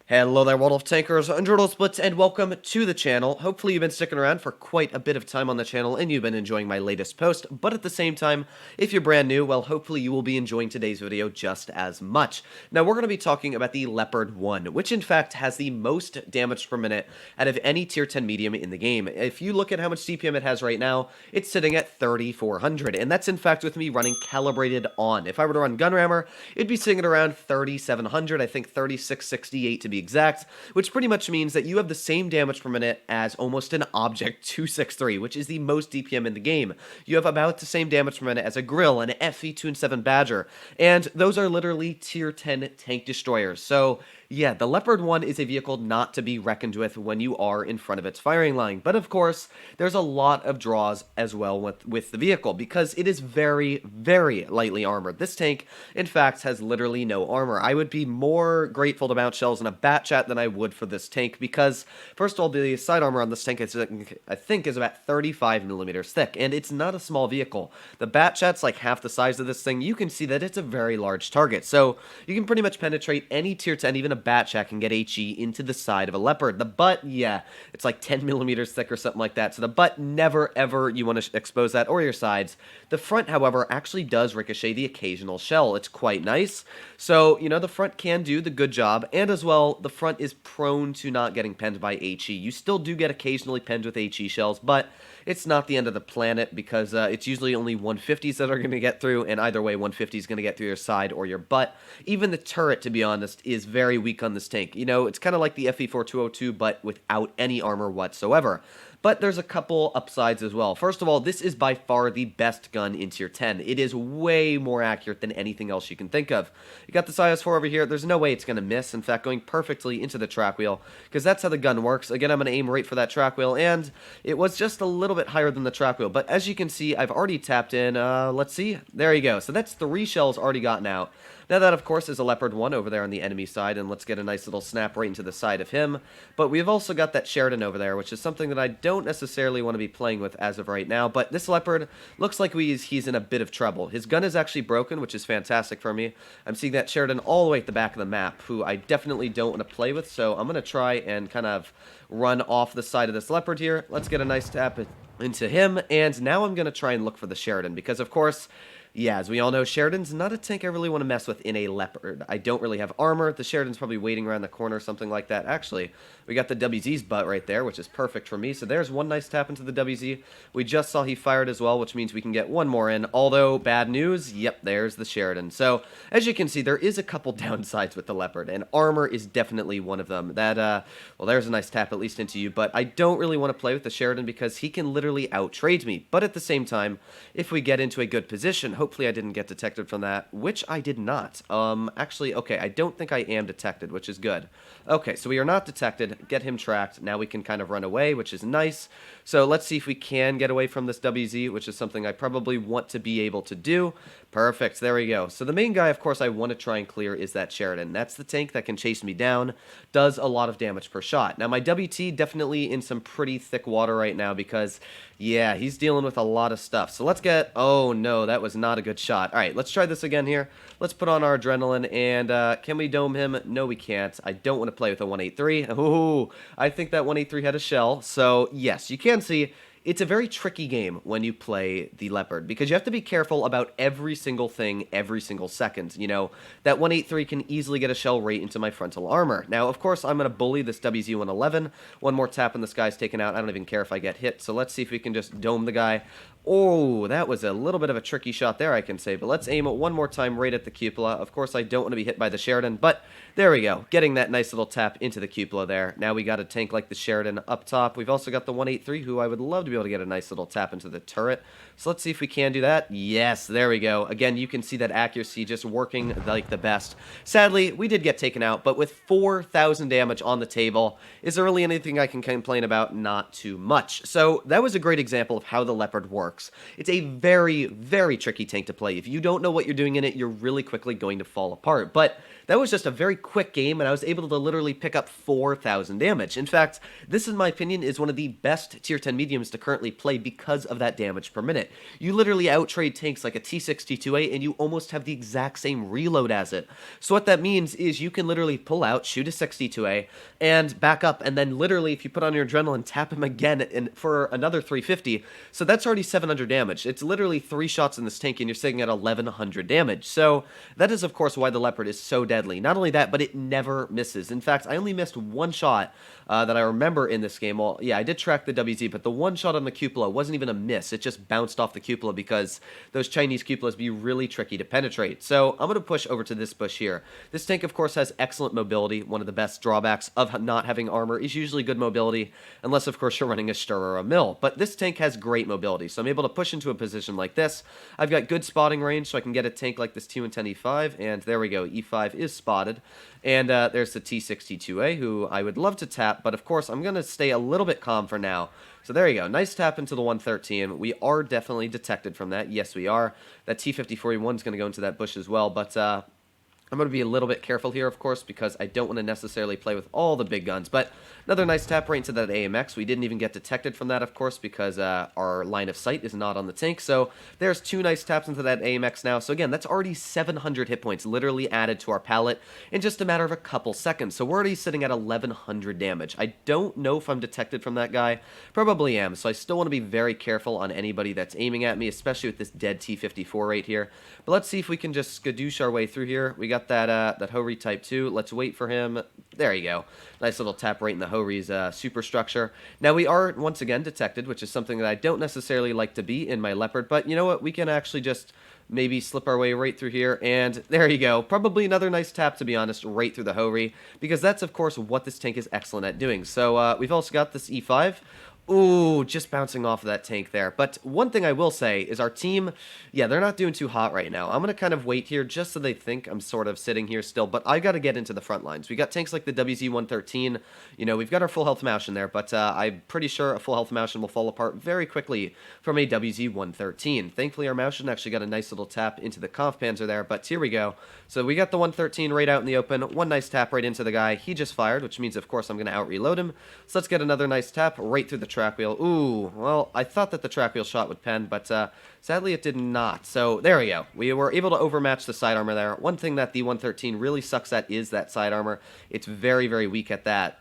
Hello there, World of Tankers, and Blitz, and welcome to the channel. Hopefully you've been sticking around for quite a bit of time on the channel, and you've been enjoying my latest post, but at the same time, if you're brand new, well, hopefully you will be enjoying today's video just as much. Now, we're going to be talking about the Leopard 1, which in fact has the most damage per minute out of any tier 10 medium in the game. If you look at how much DPM it has right now, it's sitting at 3,400, and that's in fact with me running calibrated on. If I were to run Gunrammer, it'd be sitting at around 3,700, I think 3,668 to be exact, which pretty much means that you have the same damage per minute as almost an Object 263, which is the most DPM in the game. You have about the same damage per minute as a Grill, an FV2-7 Badger, and those are literally tier 10 tank destroyers. So yeah, the Leopard 1 is a vehicle not to be reckoned with when you are in front of its firing line. But of course, there's a lot of draws as well with the vehicle, because it is very, very lightly armored. This tank, in fact, has literally no armor. I would be more grateful to mount shells in a Bat Chat than I would for this tank, because, first of all, the side armor on this tank, I think, is about 35 millimeters thick, and it's not a small vehicle. The Bat Chat's like half the size of this thing. You can see that it's a very large target, so you can pretty much penetrate any tier 10, even a Bat Chat can get HE into the side of a Leopard. The butt, yeah, it's like 10 millimeters thick or something like that, so the butt, never ever you want to expose that, or your sides. The front, however, actually does ricochet the occasional shell. It's quite nice. So, you know, the front can do the good job, and as well, the front is prone to not getting penned by HE. You still do get occasionally penned with HE shells, but it's not the end of the planet, because it's usually only 150s that are going to get through, and either way, 150 is going to get through your side or your butt. Even the turret, to be honest, is very weak on this tank. You know, it's kind of like the FE4202, but without any armor whatsoever. But there's a couple upsides as well. First of all, this is by far the best gun in tier 10. It is way more accurate than anything else you can think of. You got this IS-4 over here. There's no way it's going to miss. In fact, going perfectly into the track wheel, because that's how the gun works. Again, I'm going to aim right for that track wheel, and it was just a little bit higher than the track wheel. But as you can see, I've already tapped in, let's see, there you go. So that's 3 shells already gotten out. Now that, of course, is a Leopard 1 over there on the enemy side, and let's get a nice little snap right into the side of him. But we've also got that Sheridan over there, which is something that I don't necessarily want to be playing with as of right now. But this Leopard looks like he's in a bit of trouble. His gun is actually broken, which is fantastic for me. I'm seeing that Sheridan all the way at the back of the map, who I definitely don't want to play with, so I'm going to try and kind of run off the side of this Leopard here. Let's get a nice tap into him, and now I'm going to try and look for the Sheridan, because, of course, yeah, as we all know, Sheridan's not a tank I really want to mess with in a Leopard. I don't really have armor. The Sheridan's probably waiting around the corner or something like that. Actually, we got the WZ's butt right there, which is perfect for me. So there's one nice tap into the WZ. We just saw he fired as well, which means we can get one more in. Although, bad news, yep, there's the Sheridan. So, as you can see, there is a couple downsides with the Leopard, and armor is definitely one of them. That, well, there's a nice tap at least into you, but I don't really want to play with the Sheridan because he can literally out-trade me. But at the same time, if we get into a good position, hopefully I didn't get detected from that, which I did not. Actually, okay, I don't think I am detected, which is good. Okay, so we are not detected. Get him tracked. Now we can kind of run away, which is nice. So let's see if we can get away from this WZ, which is something I probably want to be able to do. Perfect, there we go. So the main guy, of course, I want to try and clear is that Sheridan. That's the tank that can chase me down, does a lot of damage per shot. Now my WT definitely in some pretty thick water right now because, yeah, he's dealing with a lot of stuff. So let's get, oh no, that was not a good shot. All right, let's try this again here. Let's put on our adrenaline, and can we dome him? No, we can't. I don't want to play with a 183. Ooh, I think that 183 had a shell. So yes, you can see it's a very tricky game when you play the Leopard, because you have to be careful about every single thing every single second. You know, that 183 can easily get a shell right into my frontal armor. Now, of course, I'm going to bully this WZ-111. One more tap and this guy's taken out. I don't even care if I get hit, so let's see if we can just dome the guy. Oh, that was a little bit of a tricky shot there, I can say, but let's aim it one more time right at the cupola. Of course, I don't want to be hit by the Sheridan, but there we go. Getting that nice little tap into the cupola there. Now we got a tank like the Sheridan up top. We've also got the 183, who I would love to be able to get a nice little tap into the turret. So let's see if we can do that. Yes, there we go. Again, you can see that accuracy just working like the best. Sadly, we did get taken out, but with 4,000 damage on the table, is there really anything I can complain about? Not too much. So that was a great example of how the Leopard works. It's a very, very tricky tank to play. If you don't know what you're doing in it, you're really quickly going to fall apart. But that was just a very quick game, and I was able to literally pick up 4,000 damage. In fact, this, in my opinion, is one of the best tier 10 mediums to currently play because of that damage per minute. You literally outtrade tanks like a T62A, and you almost have the exact same reload as it. So what that means is you can literally pull out, shoot a 62A, and back up, and then literally, if you put on your adrenaline, tap him again for another 350. So that's already 700 damage. It's literally 3 shots in this tank, and you're sitting at 1100 damage. So that is, of course, why the leopard is so deadly. Not only that, but it never misses. In fact, I only missed one shot that I remember in this game. Well, yeah, I did track the WZ, but the one shot on the cupola wasn't even a miss. It just bounced off the cupola because those Chinese cupolas be really tricky to penetrate. So I'm going to push over to this bush here. This tank, of course, has excellent mobility. One of the best drawbacks of not having armor is usually good mobility, unless, of course, you're running a Stur or a Mill. But this tank has great mobility, so I'm able to push into a position like this. I've got good spotting range, so I can get a tank like this T110 E5, and there we go, E5 is spotted. And there's the T62A, who I would love to tap, but of course I'm going to stay a little bit calm for now. So there you go, nice tap into the 113. We are definitely detected from that, yes we are. That T5041 is going to go into that bush as well, but I'm going to be a little bit careful here, of course, because I don't want to necessarily play with all the big guns. But another nice tap right into that AMX. We didn't even get detected from that, of course, because our line of sight is not on the tank. So there's 2 nice taps into that AMX now. So again, that's already 700 hit points literally added to our palette in just a matter of a couple seconds. So we're already sitting at 1100 damage. I don't know if I'm detected from that guy. Probably am. So I still want to be very careful on anybody that's aiming at me, especially with this dead T54 right here. But let's see if we can just skadoosh our way through here. We got that Ho-Ri Type 2. Let's wait for him. There you go. Nice little tap right in the Ho-Ri's superstructure. Now, we are, once again, detected, which is something that I don't necessarily like to be in my Leopard, but you know what? We can actually just maybe slip our way right through here, and there you go. Probably another nice tap, to be honest, right through the Ho-Ri, because that's, of course, what this tank is excellent at doing. So, we've also got this E5. Ooh, just bouncing off of that tank there. But one thing I will say is our team, yeah, they're not doing too hot right now. I'm going to kind of wait here just so they think I'm sort of sitting here still, but I got to get into the front lines. We got tanks like the WZ-113. You know, we've got our full health Maushin there, but I'm pretty sure a full health Maushin will fall apart very quickly from a WZ-113. Thankfully, our Maushin actually got a nice little tap into the Kampfpanzer there, but here we go. So we got the 113 right out in the open. One nice tap right into the guy. He just fired, which means, of course, I'm going to out-reload him. So let's get another nice tap right through the track wheel. Ooh, well, I thought that the track wheel shot would pen, but sadly it did not. So there we go. We were able to overmatch the side armor there. One thing that the 113 really sucks at is that side armor. It's very, very weak at that.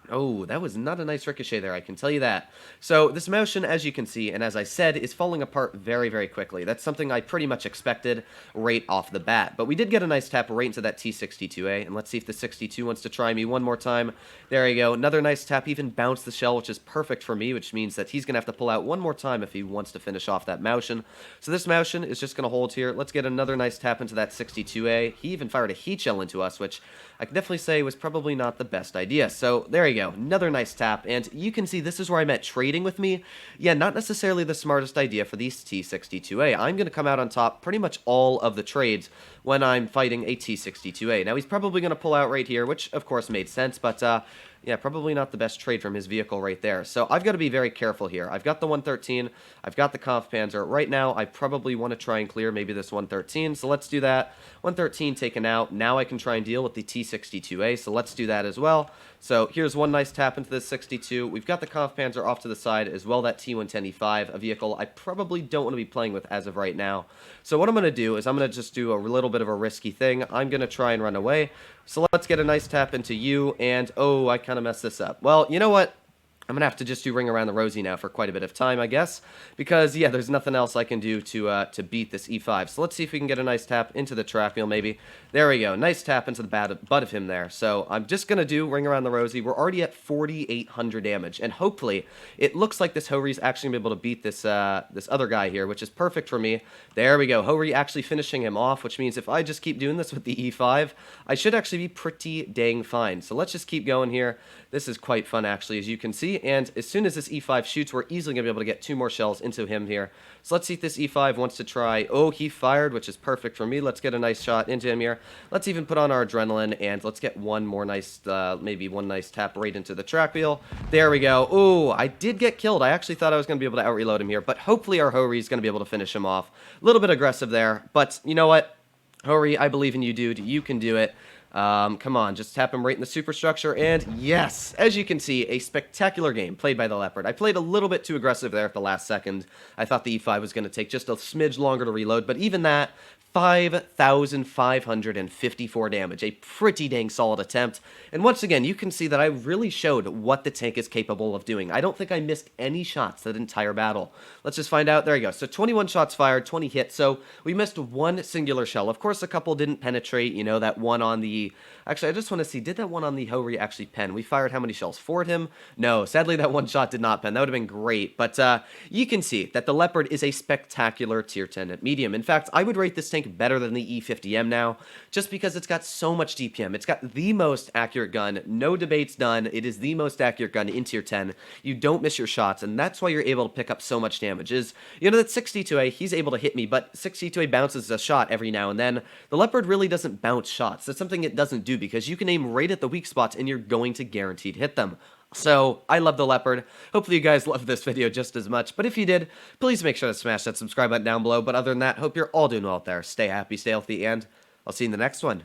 Oh, that was not a nice ricochet there, I can tell you that. So this Maushin, as you can see, and as I said, is falling apart very, very quickly. That's something I pretty much expected right off the bat. But we did get a nice tap right into that T62A, and let's see if the 62 wants to try me one more time. There you go. Another nice tap, even bounced the shell, which is perfect for me, which means that he's going to have to pull out one more time if he wants to finish off that Maushin. So this Maushin is just going to hold here. Let's get another nice tap into that 62A. He even fired a heat shell into us, which I can definitely say was probably not the best idea. So there you go. Another nice tap, and you can see this is where I met trading with me. Yeah, not necessarily the smartest idea for these T62A. I'm going to come out on top pretty much all of the trades when I'm fighting a T62A. Now, he's probably going to pull out right here, which of course made sense, but yeah, probably not the best trade from his vehicle right there. So I've got to be very careful here. I've got the 113. I've got the Kampfpanzer. Right now, I probably want to try and clear maybe this 113. So let's do that. 113 taken out. Now I can try and deal with the T62A. So let's do that as well. So here's one nice tap into this 62. We've got the Kampfpanzer off to the side as well. That T110E5, a vehicle I probably don't want to be playing with as of right now. So what I'm going to do is I'm going to just do a little bit of a risky thing. I'm going to try and run away. So let's get a nice tap into you, and oh, I kind of messed this up. Well, you know what? I'm going to have to just do Ring Around the Rosie now for quite a bit of time, I guess, because, yeah, there's nothing else I can do to beat this E5. So let's see if we can get a nice tap into the track wheel, maybe. There we go. Nice tap into the butt of him there. So I'm just going to do Ring Around the Rosie. We're already at 4,800 damage, and hopefully it looks like this Ho-Ri's actually going to be able to beat this, this other guy here, which is perfect for me. There we go. Ho-Ri actually finishing him off, which means if I just keep doing this with the E5, I should actually be pretty dang fine. So let's just keep going here. This is quite fun, actually, as you can see. And as soon as this E5 shoots, we're easily going to be able to get 2 more shells into him here. So let's see if this E5 wants to try. Oh, he fired, which is perfect for me. Let's get a nice shot into him here. Let's even put on our adrenaline, and let's get one more nice, maybe one nice tap right into the track wheel. There we go. Oh, I did get killed. I actually thought I was going to be able to out-reload him here, but hopefully our Ho-Ri is going to be able to finish him off. A little bit aggressive there, but you know what? Ho-Ri, I believe in you, dude. You can do it. Come on, just tap him right in the superstructure, and yes! As you can see, a spectacular game played by the Leopard. I played a little bit too aggressive there at the last second. I thought the E5 was going to take just a smidge longer to reload, but even that, 5,554 damage. A pretty dang solid attempt. And once again, you can see that I really showed what the tank is capable of doing. I don't think I missed any shots that entire battle. Let's just find out. There you go. So 21 shots fired, 20 hits. So we missed one singular shell. Of course, a couple didn't penetrate. You know, that one on the... Actually, I just want to see, did that one on the Hori actually pen? We fired how many shells? 4 at him? No, sadly, that one shot did not pen. That would have been great. But you can see that the Leopard is a spectacular tier 10 at medium. In fact, I would rate this tank better than the E50M now, just because it's got so much DPM. It's got the most accurate gun, no debates done. It is the most accurate gun in tier 10. You don't miss your shots, and that's why you're able to pick up so much damage. Is, you know, that 6D2A, he's able to hit me, but 6D2A bounces a shot every now and then. The Leopard really doesn't bounce shots. That's something it doesn't do, because you can aim right at the weak spots, and you're going to guaranteed hit them. So, I love the Leopard. Hopefully you guys loved this video just as much, but if you did, please make sure to smash that subscribe button down below. But other than that, hope you're all doing well out there. Stay happy, stay healthy, and I'll see you in the next one.